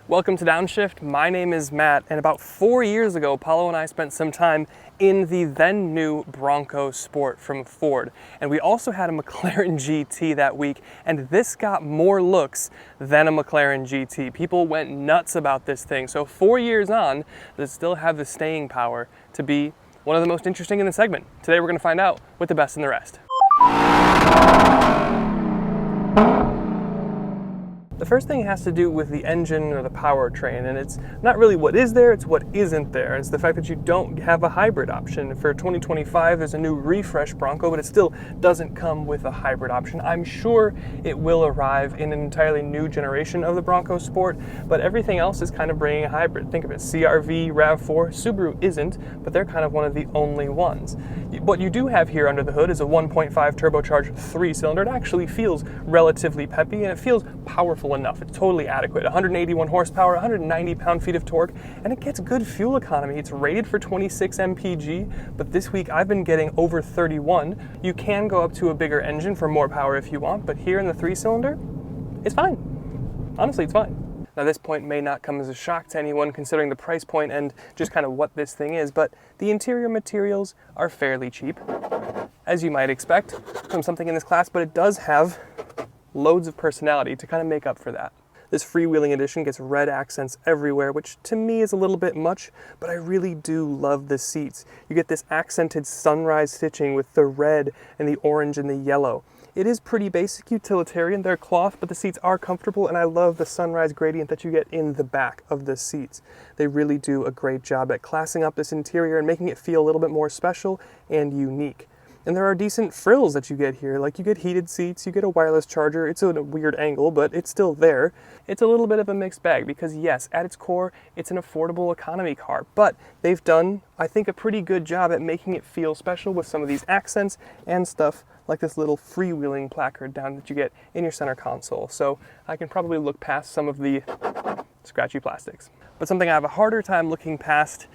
Welcome to Downshift. My name is Matt, and about 4 years ago, Paulo and I spent some time in the then new Bronco Sport from Ford. And we also had a McLaren GT that week, and this got more looks than a McLaren GT. People went nuts about this thing. So 4 years on, does it still have the staying power to be one of the most interesting in the segment? Today we're going to find out with the best and the rest. The first thing has to do with the engine or the powertrain, and it's not really what is there, it's what isn't there. It's the fact that you don't have a hybrid option. For 2025, there's a new refresh Bronco, but it still doesn't come with a hybrid option. I'm sure it will arrive in an entirely new generation of the Bronco Sport, but everything else is kind of bringing a hybrid. Think of it, CR-V, RAV4, Subaru isn't, but they're kind of one of the only ones. What you do have here under the hood is a 1.5 turbocharged 3-cylinder. It actually feels relatively peppy, and it feels powerful enough. It's totally adequate. 181 horsepower, 190 pound-feet of torque, and it gets good fuel economy. It's rated for 26 mpg, but this week I've been getting over 31. You can go up to a bigger engine for more power if you want, but here in the 3-cylinder, it's fine. Honestly, it's fine. Now this point may not come as a shock to anyone considering the price point and just kind of what this thing is, but the interior materials are fairly cheap, as you might expect from something in this class, but it does have loads of personality to kind of make up for that. This freewheeling edition gets red accents everywhere, which to me is a little bit much, but I really do love the seats. You get this accented sunrise stitching with the red and the orange and the yellow. It is pretty basic utilitarian. They're cloth, but the seats are comfortable, and I love the sunrise gradient that you get in the back of the seats. They really do a great job at classing up this interior and making it feel a little bit more special and unique. And there are decent frills that you get here, like you get heated seats, you get a wireless charger. It's at a weird angle, but it's still there. It's a little bit of a mixed bag because yes, at its core, it's an affordable economy car, but they've done, I think, a pretty good job at making it feel special with some of these accents and stuff like this little freewheeling placard down that you get in your center console. So I can probably look past some of the scratchy plastics. But something I have a harder time looking past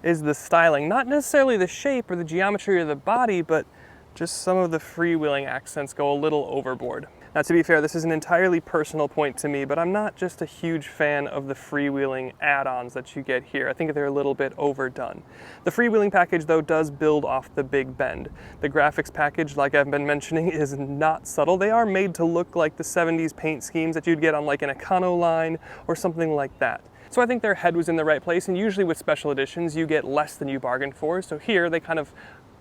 is the styling. Not necessarily the shape or the geometry of the body, but just some of the freewheeling accents go a little overboard. Now, to be fair, this is an entirely personal point to me, but I'm not just a huge fan of the freewheeling add-ons that you get here. I think they're a little bit overdone. The freewheeling package, though, does build off the big bend. The graphics package, like I've been mentioning, is not subtle. They are made to look like the 70s paint schemes that you'd get on like an Econoline or something like that. So I think their head was in the right place, and usually with special editions you get less than you bargained for, so here they kind of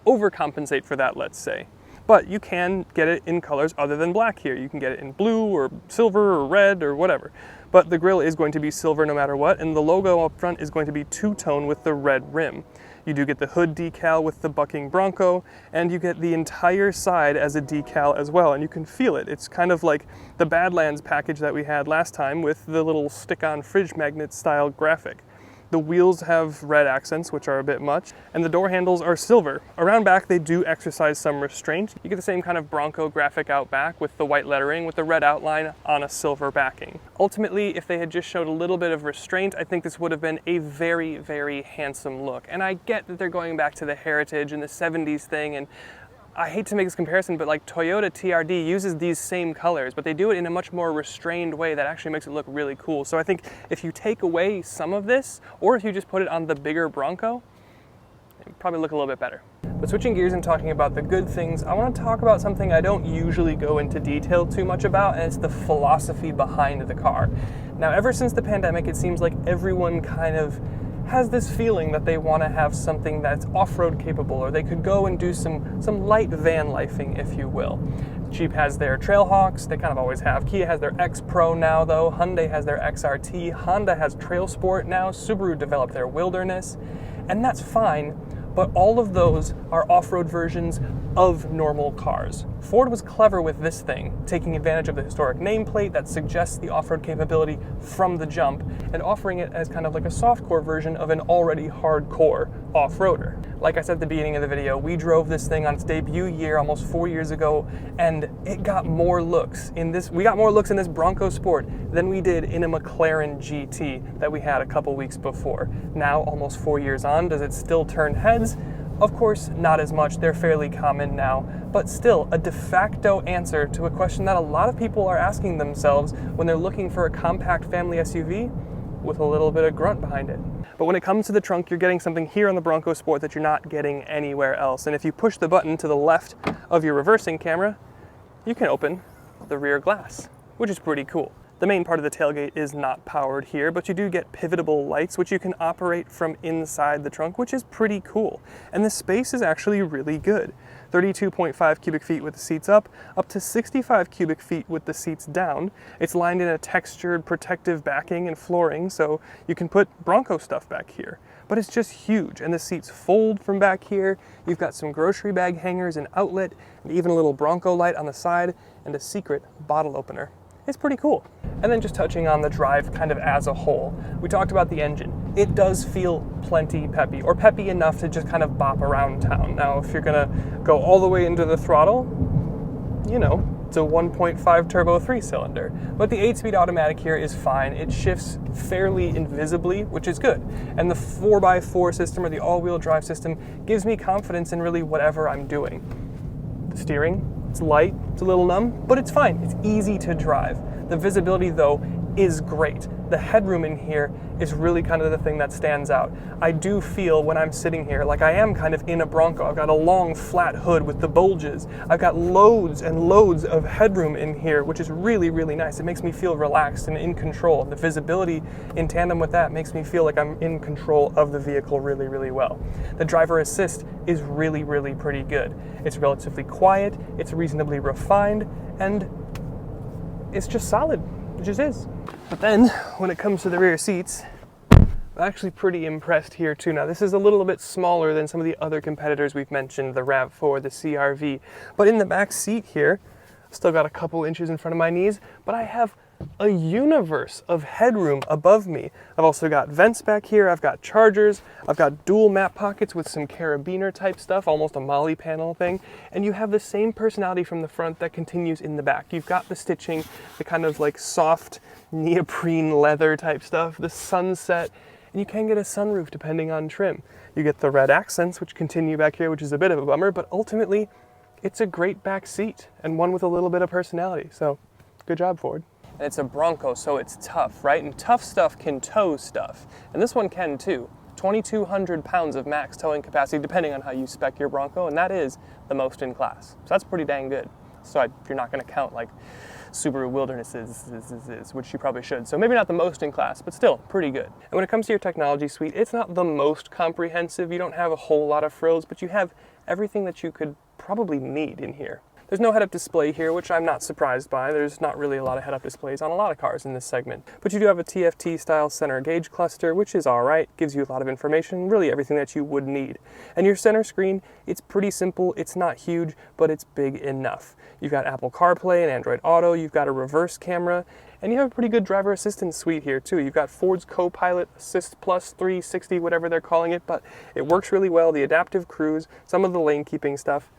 overcompensate for that, let's say. But you can get it in colors other than black here. You can get it in blue or silver or red or whatever. But the grille is going to be silver no matter what, and the logo up front is going to be two-tone with the red rim. You do get the hood decal with the bucking Bronco, and you get the entire side as a decal as well, and you can feel it. It's kind of like the Badlands package that we had last time with the little stick-on fridge magnet style graphic. The wheels have red accents, which are a bit much, and the door handles are silver. Around back, they do exercise some restraint. You get the same kind of Bronco graphic out back with the white lettering with the red outline on a silver backing. Ultimately, if they had just showed a little bit of restraint, I think this would have been a very, very handsome look. And I get that they're going back to the heritage and the 70s thing, and I hate to make this comparison, but like Toyota TRD uses these same colors, but they do it in a much more restrained way that actually makes it look really cool. So I think if you take away some of this, or if you just put it on the bigger Bronco, it would probably look a little bit better. But switching gears and talking about the good things, I want to talk about something I don't usually go into detail too much about, and it's the philosophy behind the car. Now, ever since the pandemic, it seems like everyone kind of has this feeling that they want to have something that's off-road capable, or they could go and do some light van lifing, if you will. Jeep has their Trailhawks, they kind of always have. Kia has their X Pro now though, Hyundai has their XRT, Honda has Trail Sport now, Subaru developed their Wilderness, and that's fine, but all of those are off-road versions of normal cars. Ford was clever with this thing, taking advantage of the historic nameplate that suggests the off-road capability from the jump and offering it as kind of like a softcore version of an already hardcore off-roader. Like I said at the beginning of the video, we drove this thing on its debut year almost 4 years ago, and it got more looks in this. We got more looks in this Bronco Sport than we did in a McLaren GT that we had a couple weeks before. Now, almost 4 years on, does it still turn heads? Of course, not as much. They're fairly common now, but still a de facto answer to a question that a lot of people are asking themselves when they're looking for a compact family SUV. with a little bit of grunt behind it. But when it comes to the trunk, you're getting something here on the Bronco Sport that you're not getting anywhere else. And if you push the button to the left of your reversing camera, you can open the rear glass, which is pretty cool. The main part of the tailgate is not powered here, but you do get pivotable lights, which you can operate from inside the trunk, which is pretty cool. And the space is actually really good. 32.5 cubic feet with the seats up to 65 cubic feet with the seats down. It's lined in a textured protective backing and flooring, so you can put Bronco stuff back here. But it's just huge, and the seats fold from back here. You've got some grocery bag hangers and outlet, and even a little Bronco light on the side, and a secret bottle opener. It's pretty cool. And then just touching on the drive kind of as a whole, we talked about the engine. It does feel plenty peppy, or peppy enough to just kind of bop around town. Now, if you're gonna go all the way into the throttle, you know, it's a 1.5 turbo 3-cylinder. But the 8-speed automatic here is fine. It shifts fairly invisibly, which is good. And the 4x4 system, or the all-wheel drive system, gives me confidence in really whatever I'm doing. The steering, it's light, it's a little numb, but it's fine. It's easy to drive. The visibility, though, is great. The headroom in here is really kind of the thing that stands out. I do feel when I'm sitting here like I am kind of in a Bronco. I've got a long flat hood with the bulges. I've got loads and loads of headroom in here, which is really, really nice. It makes me feel relaxed and in control. The visibility in tandem with that makes me feel like I'm in control of the vehicle really, really well. The driver assist is really, really pretty good. It's relatively quiet, it's reasonably refined, and it's just solid. It just is. But then, when it comes to the rear seats, I'm actually pretty impressed here too. Now, this is a little bit smaller than some of the other competitors we've mentioned, the RAV4, the CR-V. But in the back seat here, still got a couple inches in front of my knees, but I have a universe of headroom above me. I've also got vents back here, I've got chargers, I've got dual map pockets with some carabiner type stuff, almost a Molly panel thing, and you have the same personality from the front that continues in the back. You've got the stitching, the kind of like soft neoprene leather type stuff, the sunset, and you can get a sunroof depending on trim. You get the red accents, which continue back here, which is a bit of a bummer, but ultimately it's a great back seat and one with a little bit of personality, so good job, Ford. And it's a Bronco, so it's tough, right? And tough stuff can tow stuff. And this one can too. 2,200 pounds of max towing capacity, depending on how you spec your Bronco, and that is the most in class. So that's pretty dang good. So if you're not gonna count like Subaru Wildernesses, which you probably should. So maybe not the most in class, but still pretty good. And when it comes to your technology suite, it's not the most comprehensive. You don't have a whole lot of frills, but you have everything that you could probably need in here. There's no head-up display here, which I'm not surprised by. There's not really a lot of head-up displays on a lot of cars in this segment. But you do have a TFT-style center gauge cluster, which is all right, gives you a lot of information, really everything that you would need. And your center screen, it's pretty simple. It's not huge, but it's big enough. You've got Apple CarPlay and Android Auto. You've got a reverse camera, and you have a pretty good driver assistance suite here too. You've got Ford's Copilot Assist Plus 360, whatever they're calling it, but it works really well. The adaptive cruise, some of the lane keeping stuff.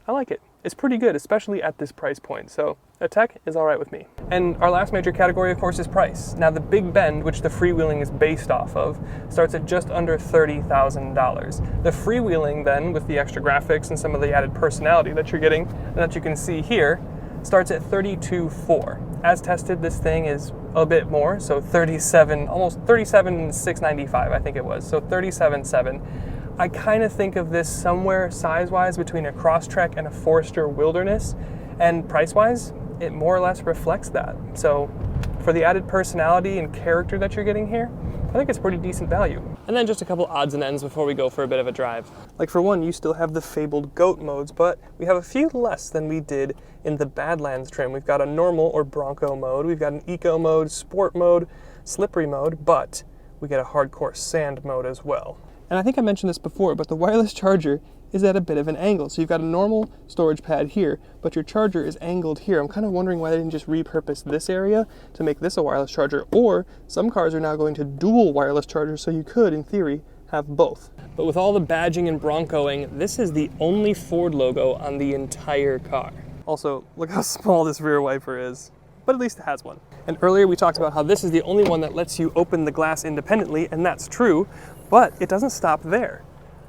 I like it. It's pretty good, especially at this price point, so the tech is all right with me. And our last major category, of course, is price. Now, the Big Bend, which the freewheeling is based off of, starts at just under $30,000. The freewheeling, then, with the extra graphics and some of the added personality that you're getting, and that you can see here, starts at $32,400. As tested, this thing is a bit more, so almost $37,695, I think it was, so $37,700. I kind of think of this somewhere size-wise between a Crosstrek and a Forester Wilderness, and price-wise, it more or less reflects that. So for the added personality and character that you're getting here, I think it's pretty decent value. And then just a couple odds and ends before we go for a bit of a drive. Like for one, you still have the fabled GOAT modes, but we have a few less than we did in the Badlands trim. We've got a normal or Bronco mode, we've got an eco mode, sport mode, slippery mode, but we get a hardcore sand mode as well. And I think I mentioned this before, but the wireless charger is at a bit of an angle. So you've got a normal storage pad here, but your charger is angled here. I'm kind of wondering why they didn't just repurpose this area to make this a wireless charger, or some cars are now going to dual wireless chargers, so you could, in theory, have both. But with all the badging and Broncoing, this is the only Ford logo on the entire car. Also, look how small this rear wiper is, but at least it has one. And earlier we talked about how this is the only one that lets you open the glass independently, and that's true. But it doesn't stop there.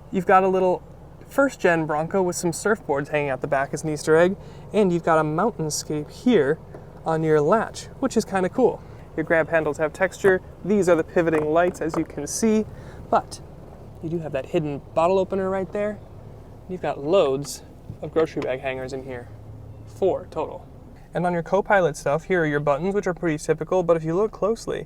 You've got a little first-gen Bronco with some surfboards hanging out the back as an Easter egg, and you've got a mountainscape here on your latch, which is kind of cool. Your grab handles have texture. These are the pivoting lights, as you can see, but you do have that hidden bottle opener right there. You've got loads of grocery bag hangers in here. 4 total. And on your co-pilot stuff, here are your buttons, which are pretty typical, but if you look closely,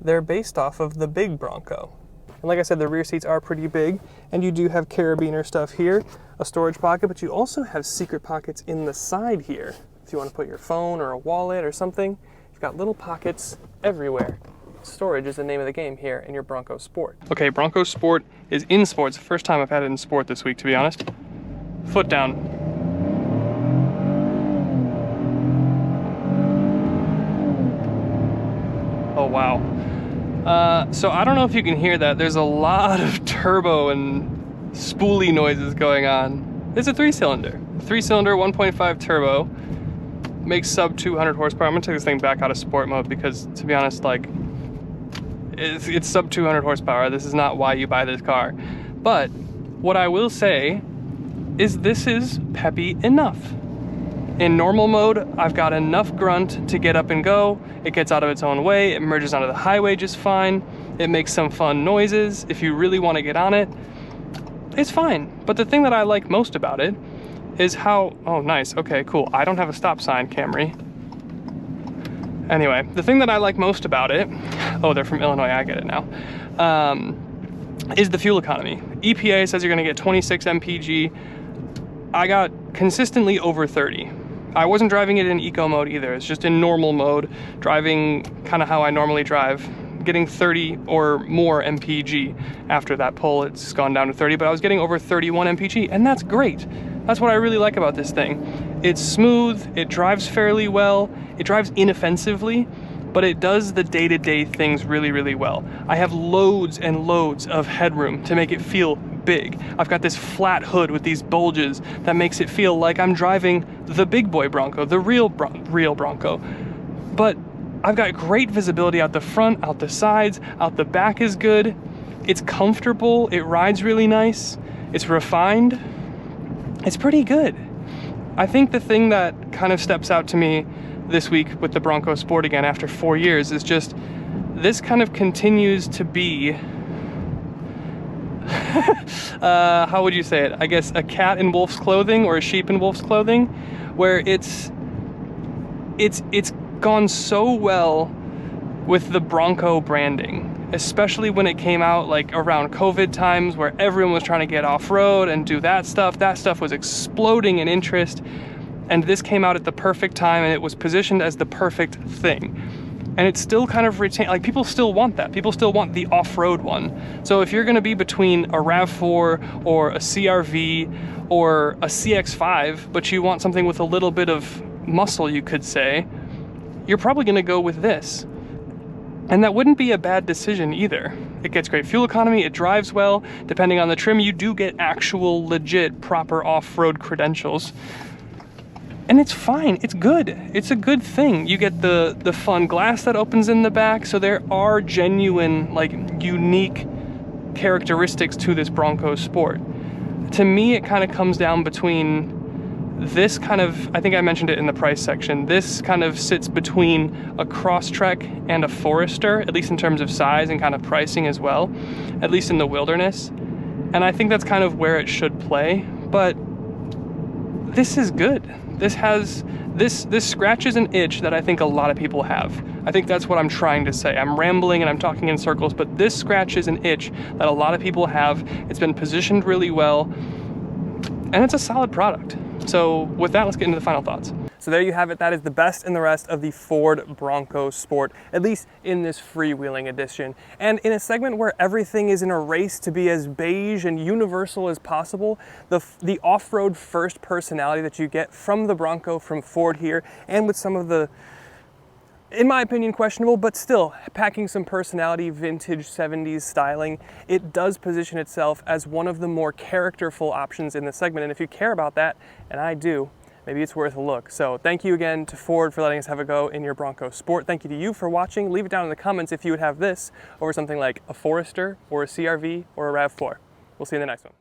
they're based off of the big Bronco. And like I said, the rear seats are pretty big, and you do have carabiner stuff here, a storage pocket, but you also have secret pockets in the side here. If you want to put your phone or a wallet or something, you've got little pockets everywhere. Storage is the name of the game here in your Bronco Sport. Okay, Bronco Sport is in Sport. It's the first time I've had it in Sport this week, to be honest. Foot down. Oh, wow. So I don't know if you can hear that. There's a lot of turbo and spoolie noises going on. It's a 3-cylinder. 3-cylinder, 1.5 turbo. Makes sub 200 horsepower. I'm gonna take this thing back out of sport mode because, to be honest, like, it's sub 200 horsepower. This is not why you buy this car. But what I will say is this is peppy enough. In normal mode, I've got enough grunt to get up and go. It gets out of its own way. It merges onto the highway just fine. It makes some fun noises. If you really want to get on it, it's fine. But the thing that I like most about it is how, oh nice, okay, cool. I don't have a stop sign, Camry. Anyway, the thing that I like most about it, oh, they're from Illinois, I get it now, is the fuel economy. EPA says you're gonna get 26 mpg. I got consistently over 30. I wasn't driving it in eco mode either. It's just in normal mode, driving kind of how I normally drive, getting 30 or more mpg. After that pull, it's gone down to 30, but I was getting over 31 mpg, and that's great. That's what I really like about this thing. It's smooth, it drives fairly well, it drives inoffensively, but it does the day-to-day things really, really well. I have loads and loads of headroom to make it feel big. I've got this flat hood with these bulges that makes it feel like I'm driving the big boy Bronco, the real Bronco. But I've got great visibility out the front, out the sides, out the back is good. It's comfortable, it rides really nice, it's refined. It's pretty good. I think the thing that kind of steps out to me this week with the Bronco Sport again after 4 years is just this kind of continues to be how would you say it? I guess a cat in wolf's clothing or a sheep in wolf's clothing, where it's gone so well with the Bronco branding, especially when it came out like around COVID times where everyone was trying to get off-road and do that stuff. That stuff was exploding in interest, and this came out at the perfect time, and it was positioned as the perfect thing. And it's still kind of retained, like people still want that. People still want the off-road one. So if you're gonna be between a RAV4 or a CRV or a CX-5, but you want something with a little bit of muscle, you could say, you're probably gonna go with this. And that wouldn't be a bad decision either. It gets great fuel economy, it drives well. Depending on the trim, you do get actual, legit, proper off-road credentials. And it's fine, it's good. It's a good thing. You get the fun glass that opens in the back, so there are genuine, like, unique characteristics to this Bronco Sport. To me, it kind of comes down between this kind of, I think I mentioned it in the price section, this kind of sits between a Crosstrek and a Forester, at least in terms of size and kind of pricing as well, at least in the wilderness. And I think that's kind of where it should play, but this is good. This scratches an itch that I think a lot of people have. I think that's what I'm trying to say. I'm rambling and I'm talking in circles, but this scratches an itch that a lot of people have. It's been positioned really well, and it's a solid product. So with that, let's get into the final thoughts. So there you have it. That is the best and the rest of the Ford Bronco Sport, at least in this freewheeling edition. And in a segment where everything is in a race to be as beige and universal as possible, the off-road first personality that you get from the Bronco from Ford here, and with some of the, in my opinion, questionable, but still packing some personality, vintage 70s styling, it does position itself as one of the more characterful options in the segment. And if you care about that, and I do, maybe it's worth a look. So thank you again to Ford for letting us have a go in your Bronco Sport. Thank you to you for watching. Leave it down in the comments if you would have this over something like a Forester or a CRV or a RAV4. We'll see you in the next one.